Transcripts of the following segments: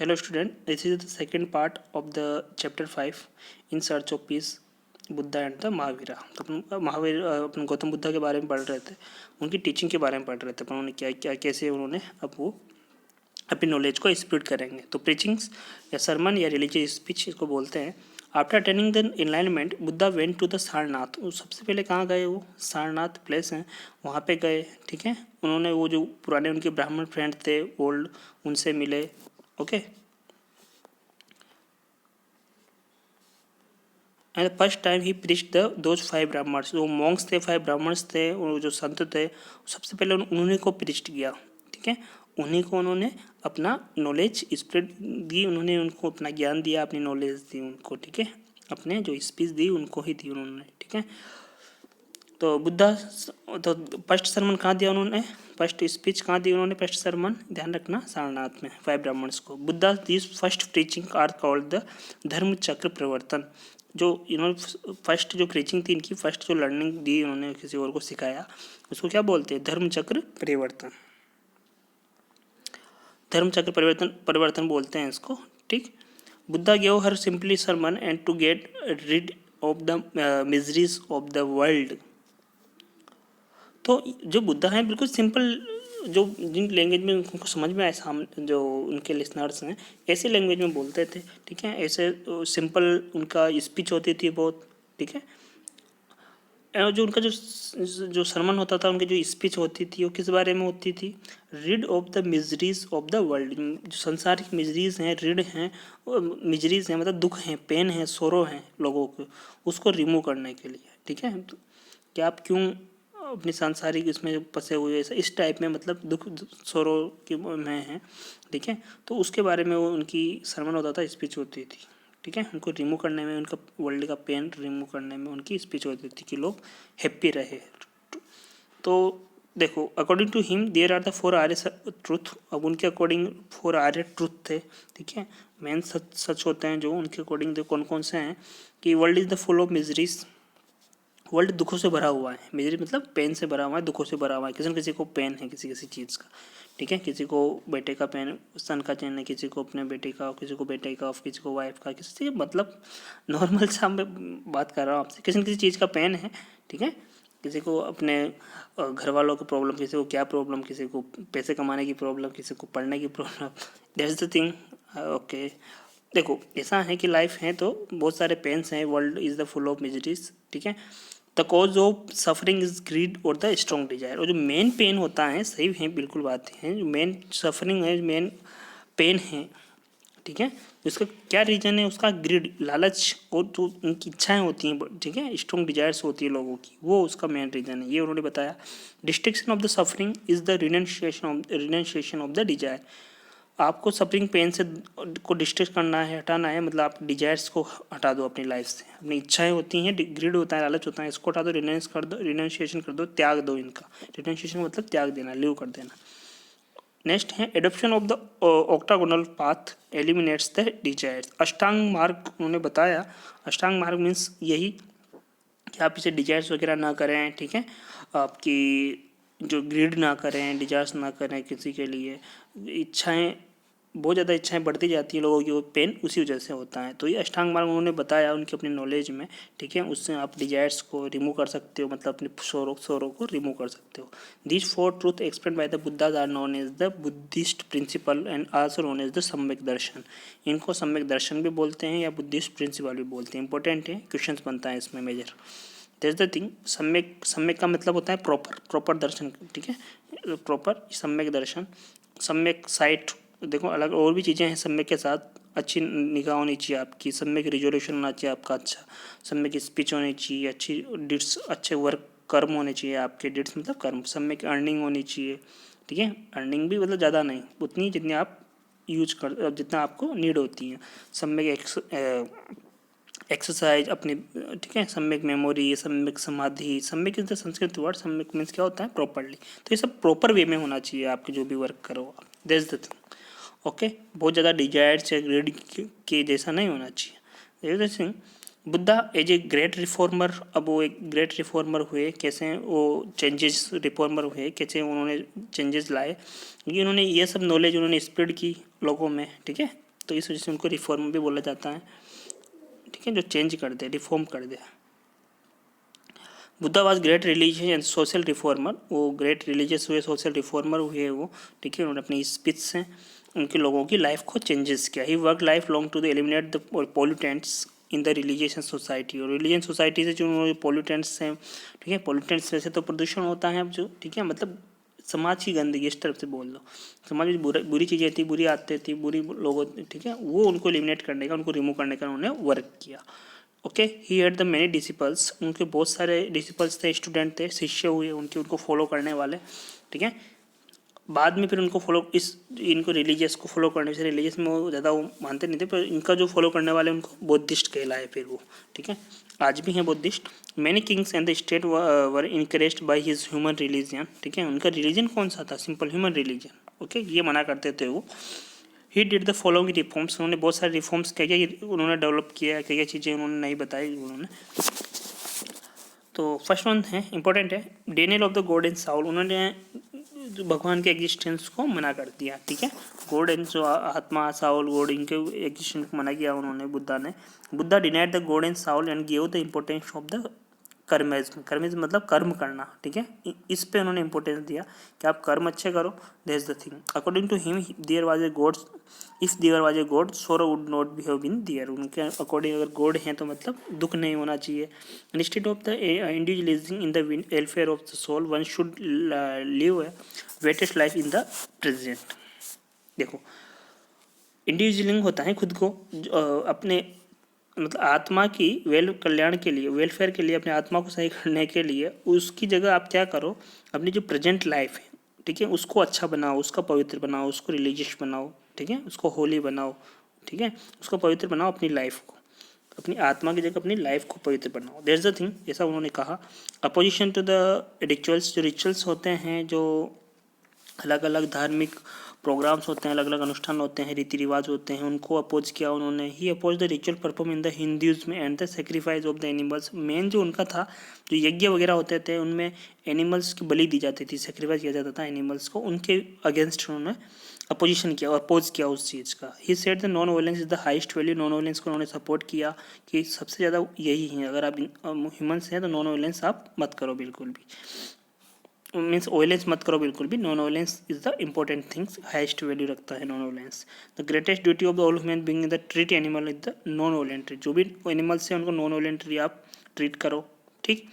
Hello student, this is the second part of the chapter 5 in search of peace Buddha and the Mahavira. तो अपन महावीर अपन गौतम बुद्धा के बारे में पढ़ रहे थे, उनकी टीचिंग के बारे में पढ़ रहे थे, अपन उन्होंने क्या क्या कैसे उन्होंने अब वो अपनी नॉलेज को स्प्रेड करेंगे। तो प्रीचिंग्स या सरमन या रिलीजियस स्पीच इसको बोलते हैं। After attaining the enlightenment Buddha went to the Sarnath. सबसे पहले कहाँ गए? वो सारनाथ प्लेस है, वहाँ पे गए। ठीक है, उन्होंने वो जो पुराने उनके ब्राह्मण फ्रेंड थे ओल्ड, उनसे मिले। ओके, एंड फर्स्ट टाइम ही प्रीच्ड द दोज 5 ब्राह्मण्स। जो मॉन्क्स थे, 5 ब्राह्मण्स थे, और जो संत थे, सबसे पहले उन्होंने को प्रीच्ड किया। ठीक है, उन्हीं को उन्होंने अपना नॉलेज स्प्रेड दी, उन्होंने उनको अपना ज्ञान दिया, अपनी नॉलेज दी उनको। ठीक है, अपने जो स्पीच दी उनको ही दी उन्होंने। ठीक है, तो बुद्धा तो फर्स्ट सरमन कहाँ दिया उन्होंने? फर्स्ट स्पीच कहाँ दी उन्होंने? फर्स्ट सरमन ध्यान रखना, सारनाथ में 5 ब्राह्मण्स को। Buddha this first preaching are called the Dharma Chakra प्रवर्तन। जो इन्होंने फर्स्ट जो प्रीचिंग थी इनकी, फर्स्ट जो लर्निंग दी उन्होंने किसी और को सिखाया, उसको क्या बोलते हैं? धर्म चक्र परिवर्तन। धर्म चक्र परिवर्तन बोलते हैं इसको। ठीक, Buddha gave her simply sermon and to get rid of the miseries of the world. तो जो बुद्धा हैं बिल्कुल सिंपल, जो जिन लैंग्वेज में उनको समझ में आए, सामने जो उनके लिसनर्स हैं ऐसे लैंग्वेज में बोलते थे। ठीक है, ऐसे सिंपल उनका स्पीच होती थी बहुत। ठीक है, और जो उनका जो सरमन होता था, उनकी जो स्पीच होती थी वो किस बारे में होती थी? Read of the miseries of the world. जो संसारिक मिजरीज हैं, रीड हैं, मिजरीज हैं मतलब दुख हैं, पेन है, सोरो हैं लोगों को, उसको रिमूव करने के लिए। ठीक है, तो क्या आप क्यों अपनी सांसारिक इसमें फंसे हुए, ऐसा इस टाइप में, मतलब दुख सोरो के में हैं। ठीक है, तो उसके बारे में वो उनकी सरमन होता था, स्पीच होती थी। ठीक है, उनको रिमूव करने में, उनका वर्ल्ड का पेन रिमूव करने में उनकी स्पीच होती थी कि लोग हैप्पी रहे। तो देखो, according to him there are the 4 Arya truth. अब उनके अकॉर्डिंग 4 आर्य ट्रूथ थे। ठीक है, मेन सच होते हैं जो उनके अकॉर्डिंग कौन कौन से हैं कि world is the full of miseries. World दुखों से भरा हुआ है, मिजरी मतलब पेन से भरा हुआ है, दुखों से भरा हुआ है। किसी न किसी को पेन है किसी किसी चीज़ का। ठीक है, किसी को बेटे का पेन, सन का चैन है, किसी को अपने बेटे का, किसी को बेटे का, किसी को वाइफ का, किसी से मतलब नॉर्मल सा मैं बात कर रहा हूँ आपसे, किसी न किसी चीज़ का पेन है। ठीक है, किसी को अपने घर वालों की प्रॉब्लम, किसी को क्या प्रॉब्लम, किसी को पैसे कमाने की प्रॉब्लम, किसी को पढ़ने की problem. That's the thing. Okay, देखो ऐसा है कि लाइफ है तो बहुत सारे पेन्स हैं, world is the full of miseries. ठीक है, the cause of suffering is greed और द स्ट्रॉन्ग डिजायर। और जो मेन पेन होता है, सही है बिल्कुल बात है, जो मेन सफरिंग है, मेन पेन है। ठीक है, उसका क्या रीजन है? उसका ग्रीड, लालच, और जो उनकी इच्छाएं होती हैं, ठीक है, स्ट्रॉन्ग डिजायर्स होती है लोगों की, वो उसका मेन रीजन है, ये उन्होंने बताया। Destruction of the suffering is the renunciation of the desire. आपको सफरिंग पेन से को डिस्ट्रेस करना है, हटाना है, मतलब आप डिजायर्स को हटा दो अपनी लाइफ से। अपनी इच्छाएं होती हैं, ग्रिड होता है, लालच होता है, इसको हटा दो, रिनाउंस कर दो, रिनाउंसिएशन कर दो, त्याग दो इनका। रिनाउंसिएशन मतलब त्याग देना, लीव कर देना। नेक्स्ट है adoption of the octagonal path eliminates the desires. अष्टांग मार्ग उन्होंने बताया। अष्टांग मार्ग मीन्स यही कि आप इसे डिजायर्स वगैरह ना करें। ठीक है, आपकी जो ग्रीड ना करें, डिजायर्स ना करें किसी के लिए। इच्छाएं, बहुत ज़्यादा इच्छाएं बढ़ती जाती हैं लोगों की, वो पेन उसी वजह से होता है। तो ये अष्टांग मार्ग उन्होंने बताया उनकी अपनी नॉलेज में। ठीक है, उससे आप डिजायर्स को रिमूव कर सकते हो, मतलब अपने सोरो को रिमूव कर सकते हो। This 4 truth explain by the Buddha's are known as the Buddhist principle and also known as the Samyak Darshan. इनको सम्यक दर्शन भी बोलते हैं या बुद्धिस्ट प्रिंसिपल भी बोलते हैं। इंपॉर्टेंट है, क्वेश्चन बनता है इसमें मेजर। That's the thing. सम्यक का मतलब होता है प्रॉपर दर्शन। ठीक है, प्रॉपर सम्यक दर्शन, सम्यक साइट। देखो अलग और भी चीज़ें हैं सम्यक के साथ। अच्छी निगाह होनी चाहिए आपकी, सम्यक रिजोल्यूशन होना चाहिए आपका, अच्छा सम्यक स्पीच होनी चाहिए, अच्छी डिट्स, अच्छे वर्क कर्म होने चाहिए आपके। डिट्स मतलब कर्म। सम्यक अर्निंग होनी चाहिए। ठीक है, अर्निंग भी मतलब ज़्यादा नहीं, उतनी जितनी आप यूज कर, जितना आपको नीड होती है। सम्यक एक्सरसाइज अपनी। ठीक है, सम्यक मेमोरी, सम्यक समाधि। सम्यक इज द संस्कृत वर्ड, सम्यक मीन्स क्या होता है? प्रॉपरली। तो ये सब प्रॉपर वे में होना चाहिए आपके जो भी वर्क करो आप। That's the thing. ओके, बहुत ज़्यादा डिजायर्स या ग्रेड के जैसा नहीं होना चाहिए। That's the thing. Buddha as a great reformer, अब वो एक ग्रेट रिफॉर्मर हुए। कैसे वो चेंजेस रिफॉर्मर हुए, कैसे उन्होंने चेंजेस लाए, क्योंकि उन्होंने ये सब नॉलेज उन्होंने स्प्रेड की लोगों में। ठीक है, तो इस वजह से उनको रिफॉर्म भी बोला जाता है, ठीक है, जो चेंज कर दे, रिफॉर्म कर दे। Buddha was great religious and social reformer, वो ग्रेट रिलीजियस हुए, सोशल रिफॉर्मर हुए वो, ठीक है। उन्होंने अपनी स्पीच से उनके लोगों की लाइफ को चेंजेस किया। He work lifelong to the eliminate the pollutants in the religious and society, और रिलीजन सोसाइटी से जो पोल्यूटेंट्स हैं, ठीक है, पोल्यूटेंट्स वैसे तो प्रदूषण होता है अब जो, ठीक है, मतलब समाज की गंदगी इस तरफ से बोल दो, समाज में बुरी चीज़ें थी, बुरी आदतें थी, बुरी लोगों, ठीक है, वो उनको एलिमिनेट करने का, उनको रिमूव करने का उन्होंने वर्क किया। Okay, he had the many disciples, उनके बहुत सारे डिसिपल्स थे, स्टूडेंट थे, शिष्य हुए उनके, उनको फॉलो करने वाले, ठीक है। बाद में फिर उनको फॉलो, इनको रिलीजियस को फॉलो करने से, रिलीजियस में वो ज़्यादा वो मानते नहीं थे, पर इनका जो फॉलो करने वाले उनको बुद्धिस्ट कहलाए फिर वो, ठीक है, आज भी हैं Buddhist. Many Kings and the state were encouraged by his human religion, ठीक है, उनका रिलीजन कौन सा था? सिंपल ह्यूमन रिलीजन, ओके, ये मना करते थे वो। He did the following reforms, उन्होंने बहुत सारे रिफॉर्म्स क्या क्या उन्होंने डेवलप किया, क्या क्या चीज़ें उन्होंने नहीं बताई उन्होंने। तो फर्स्ट वन है, इंपॉर्टेंट है, Daniel of the god and Saul, उन्होंने भगवान के एग्जिस्टेंस को मना कर दिया, ठीक है। गॉड एंड जो आत्मा, साउल, गॉड, इनके एग्जिस्टेंस को मना किया उन्होंने, बुद्धा ने। Buddha denied the god and soul and give the importance of the karmism, karmism मतलब कर्म करना, ठीक है, इस पे उन्होंने इंपॉर्टेंस दिया कि आप कर्म अच्छे करो, that's the thing. According to him there was a god, if there was a god sorrow would not be have been there, उनके अकॉर्डिंग अगर गॉड हैं तो मतलब दुख नहीं होना चाहिए। Instead of the individualism in the welfare of the soul one should live a wettest life in the present. देखो, इंडिविजुअलिंग होता है खुद को अपने मतलब आत्मा की कल्याण के लिए, वेलफेयर के लिए, अपने आत्मा को सही करने के लिए, उसकी जगह आप क्या करो, अपनी जो प्रेजेंट लाइफ है, ठीक है, उसको अच्छा बनाओ, उसका पवित्र बनाओ, उसको रिलीजियस बनाओ, ठीक है, उसको होली बनाओ, ठीक है, उसको पवित्र बनाओ, अपनी लाइफ को, अपनी आत्मा की जगह अपनी लाइफ को पवित्र बनाओ, दैट्स द थिंग, ऐसा उन्होंने कहा। अपोजिशन टू द रिचुअल्स, जो रिचुअल्स होते हैं, जो अलग अलग धार्मिक प्रोग्राम्स होते हैं, अलग अलग अनुष्ठान होते हैं, रीति रिवाज होते हैं, उनको अपोज किया उन्होंने। He oppose the ritual perform in the Hinduism and the sacrifice of the animals, main जो उनका था, जो यज्ञ वगैरह होते थे उनमें एनिमल्स की बलि दी जाती थी, सेक्रीफाइस किया जाता था एनिमल्स को, उनके अगेंस्ट उन्होंने अपोजिशन किया और अपोज किया उस चीज़ का। He said the non violence is the highest value, non violence को उन्होंने सपोर्ट किया कि सबसे ज़्यादा यही है, अगर आप ह्यूमन्स हैं तो नॉन वायलेंस आप मत करो बिल्कुल भी, मीन्स वायलेंस मत करो बिल्कुल भी, non violence is the important things, highest value रखता है non violence. The greatest duty of the all human being the treat animal is the non violent, जो भी एनिमल्स हैं उनको नॉन वायलेंटली आप ट्रीट करो, ठीक,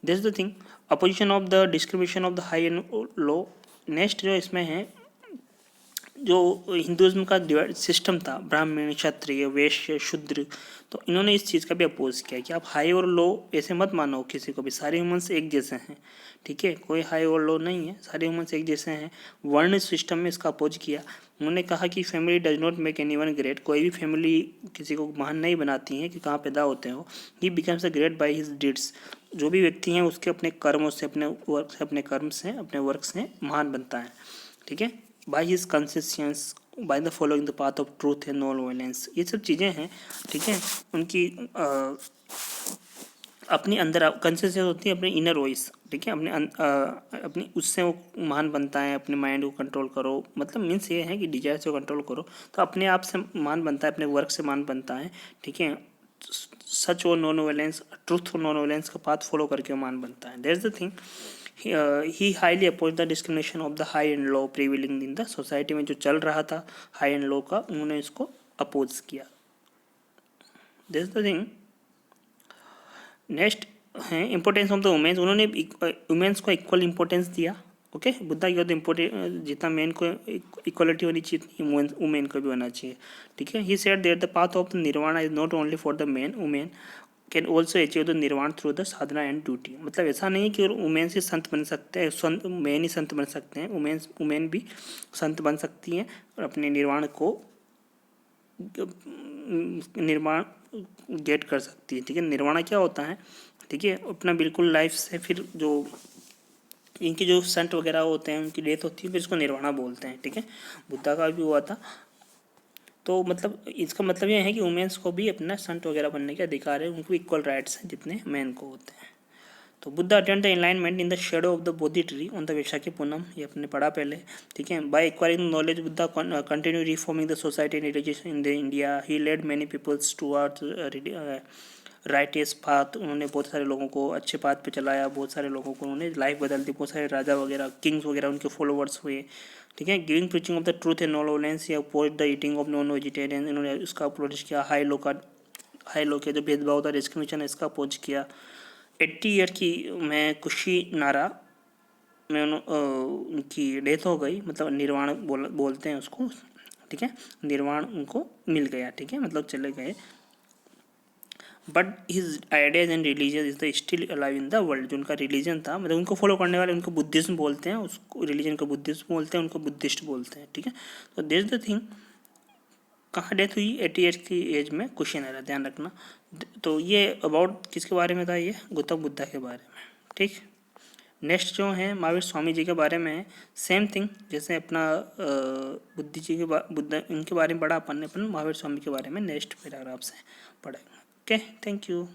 this the thing. Opposition of the discrimination of the high and low, next जो इसमें है, जो हिंदुज़्म का डिवाइड सिस्टम था, ब्राह्मण, क्षत्रिय, वैश्य, शूद्र, तो इन्होंने इस चीज़ का भी अपोज किया कि आप हाई और लो ऐसे मत मानो किसी को भी, सारे ह्यूमंस एक जैसे हैं, ठीक है, कोई हाई और लो नहीं है, सारे ह्यूमंस एक जैसे हैं। वर्ण सिस्टम में इसका अपोज किया। उन्होंने कहा कि family does not make anyone great, कोई भी फैमिली किसी को महान नहीं बनाती है कि कहाँ पैदा होते हो। ही becomes a great by his deeds, जो भी व्यक्ति हैं उसके अपने कर्मों से, अपने वर्क से, अपने कर्म से, अपने वर्क से महान बनता है, ठीक है। By his consistence, by the following the path of truth and non violence, ये सब चीज़ें हैं, ठीक है। उनकी अपनी अंदर कंसिस्टेंस होती है, अपनी इनर वॉइस, ठीक है, अपनी उससे वो महान बनता है। अपने माइंड को कंट्रोल करो, मतलब मीन्स ये है कि डिजायर से कंट्रोल करो तो अपने आप से महान बनता है, अपने वर्क से महान बनता है, ठीक है। सच और नॉन वायलेंस, ट्रूथ और नॉन वायलेंस का पाथ फॉलो करके महान बनता है, that's the thing. He highly oppose the discrimination of the high and low prevailing in the society में जो चल रहा था हाई एंड लो का, उन्होंने इसको अपोज किया, दैट्स द थिंग। नेक्स्ट है इंपॉर्टेंस ऑफ द वुमेन्स, उन्होंने वुमेन्स को इक्वल इंपॉर्टेंस दिया, ओके। बुद्धा की इम्पोर्टेंट जितना मेन को इक्वलिटी होनी चाहिए वुमेन को भी होना चाहिए, ठीक है। He said that the path of the nirvana is not only for the man, women can also achieve the nirvana through the sadhana and duty, मतलब ऐसा नहीं कि वुमेन से संत बन सकते हैं, मैन ही संत बन सकते हैं, वुमेन भी संत बन सकती हैं और अपने निर्वाण को निर्माण गेट कर सकती है, ठीक है। निर्वाणा क्या होता है, ठीक है, अपना बिल्कुल लाइफ से फिर जो इनके जो संत वगैरह होते हैं उनकी डेथ होती है, फिर इसको निर्वाणा बोलते हैं, ठीक है। बुद्धा का भी हुआ था, तो मतलब इसका मतलब यह है कि वुमेन्स को भी अपना संत वगैरह बनने के अधिकार है, उनको इक्वल राइट्स हैं जितने मैन को होते हैं। तो Buddha attend the enlightenment in the shadow of the Bodhi tree on the Vaishakhi Poonam, ये अपने पढ़ा पहले, ठीक है। By acquiring knowledge Buddha continue reforming the society and education in the India, he led many peoples towards righteous path, उन्होंने बहुत सारे लोगों को अच्छे पाथ पे चलाया, बहुत सारे लोगों को उन्होंने लाइफ बदल दी, बहुत सारे राजा वगैरह किंग्स वगैरह उनके फॉलोवर्स हुए, ठीक है। Giving preaching of the truth and non violence, या oppose the eating of non vegetarian, इन्होंने उसका अपोज किया। हाई लो के जो भेदभाव था, डिस्क्रिमिनेशन, इसका अपोज किया। 80 ईयर की मैं कुशीनारा में उनकी डेथ हो गई, मतलब निर्वाण बोलते हैं उसको, ठीक है। निर्वाण उनको मिल गया, ठीक है, मतलब चले गए। But his ideas and religion is the still alive in the world, जो उनका रिलीजन था, मतलब उनको फॉलो करने वाले उनको बुद्धिज्म बोलते हैं, उसको रिलीजन को बुद्धिज्म बोलते हैं, उनको बुद्धिस्ट बोलते हैं, ठीक है। तो दिस द थिंग, कहाँ डेथ हुई? 80 ईयर्स की एज में, कुशीनरा, ध्यान रखना। तो ये अबाउट किसके बारे में था? ये गौतम बुद्धा के बारे में, ठीक। नेक्स्ट जो है महावीर स्वामी जी के बारे में है, सेम थिंग जैसे अपना बुद्धि जी के बुद्ध इनके बारे में पढ़ा अपन ने, महावीर स्वामी के बारे में नेक्स्ट पैराग्राफ से पढ़ेंगे। Okay, thank you.